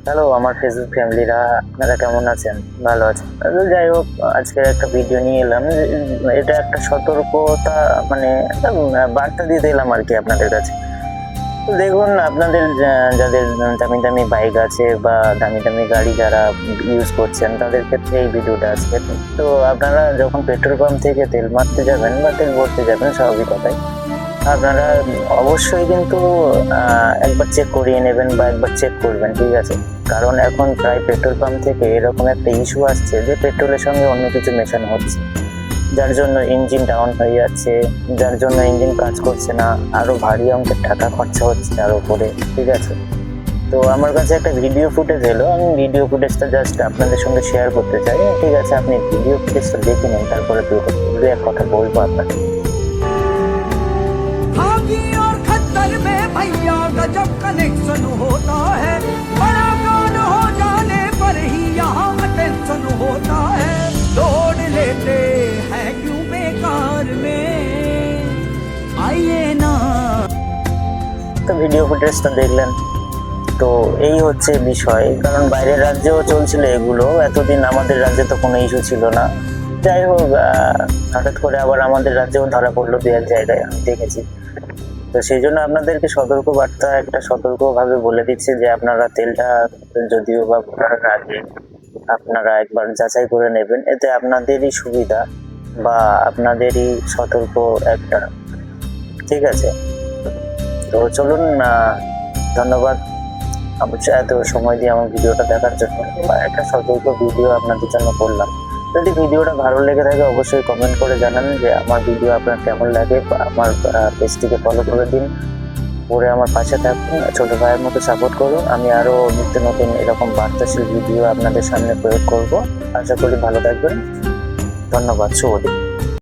Hello আমার Facebook ফ্যামিলিরা, আপনারা কেমন আছেন? ভালো আছেন? যাই হোক, আজকের একটা ভিডিও নিয়ে এলাম। এটা একটা সতর্কতা, মানে একটা বার্তা দিতে এলাম আর কি আপনাদের কাছে। তো দেখুন, আপনাদের যাদের দামি দামি বাইক আছে বা দামি দামি গাড়ি যারা ইউজ করছেন, তাদের ক্ষেত্রে এই ভিডিওটা আজকে। তো আপনারা যখন পেট্রোল পাম্প থেকে তেল মারতে যাবেন বা তেল ভরতে যাবেন, স্বাভাবিক কথাই আপনারা অবশ্যই কিন্তু একবার চেক করিয়ে নেবেন বা একবার চেক করবেন, ঠিক আছে? কারণ এখন প্রায় পেট্রোল পাম্প থেকে এরকম একটা ইস্যু আসছে যে পেট্রোলের সঙ্গে অন্য কিছু মেশানো হচ্ছে, যার জন্য ইঞ্জিন ডাউন হয়ে যাচ্ছে, যার জন্য ইঞ্জিন কাজ করছে না, আরো ভারী অঙ্কের টাকা খরচা হচ্ছে তার উপরে, ঠিক আছে? তো আমার কাছে একটা ভিডিও ফুটেজ এলো, আমি ভিডিও ফুটেজটা জাস্ট আপনাদের সঙ্গে শেয়ার করতে চাই, ঠিক আছে? আপনি ভিডিও ফুটেজটা দেখে নিন, তারপরে দু এক কথা বলবো আপনাকে। और खतर में भैया गजब कनेक्शन होता है, बड़ा कांड हो जाने पर ही यहाँ टेंशन होता है, लोड लेते हैं क्यों बेकार में, आइए ना। তো ভিডিও ফুটেজটা দেখলেন, তো এই হচ্ছে বিষয়। কারণ বাইরের রাজ্যেও চলছিল এগুলো, এতদিন আমাদের রাজ্যে তো কোনো ইস্যু ছিল না। যাই হোক, হঠাৎ করে আবার আমাদের রাজ্যেও ধরা পড়লো দু এক জায়গায়, আমি দেখেছি। তো সেই জন্য আপনাদেরকে সতর্ক বার্তা একটা সতর্কভাবে বলে দিচ্ছে যে আপনারা তেলটা যদিও বা ভরার আগে আপনারা একবার যাচাই করে নেবেন, এতে আপনাদেরই সুবিধা বা আপনাদেরই সতর্ক একটা, ঠিক আছে? তো চলুন, ধন্যবাদ অবশ্যই এত সময় দিয়ে আমার ভিডিওটা দেখার জন্য, বা একটা সতর্ক ভিডিও আপনাদের জন্য করলাম। যদি ভিডিওটা ভালো লেগে থাকে অবশ্যই কমেন্ট করে জানান যে আমার ভিডিও আপনার কেমন লাগে, আমার পেজটিকে ফলো করে দিন, পরে আমার পাশে থাকুন, ছোট ভাইয়ের মতো সাপোর্ট করুন। আমি আরও নিত্য নতুন এরকম বার্তাশীল ভিডিও আপনাদের সামনে প্রয়োগ করব। আশা করি ভালো থাকবেন। ধন্যবাদ, শুভদিন।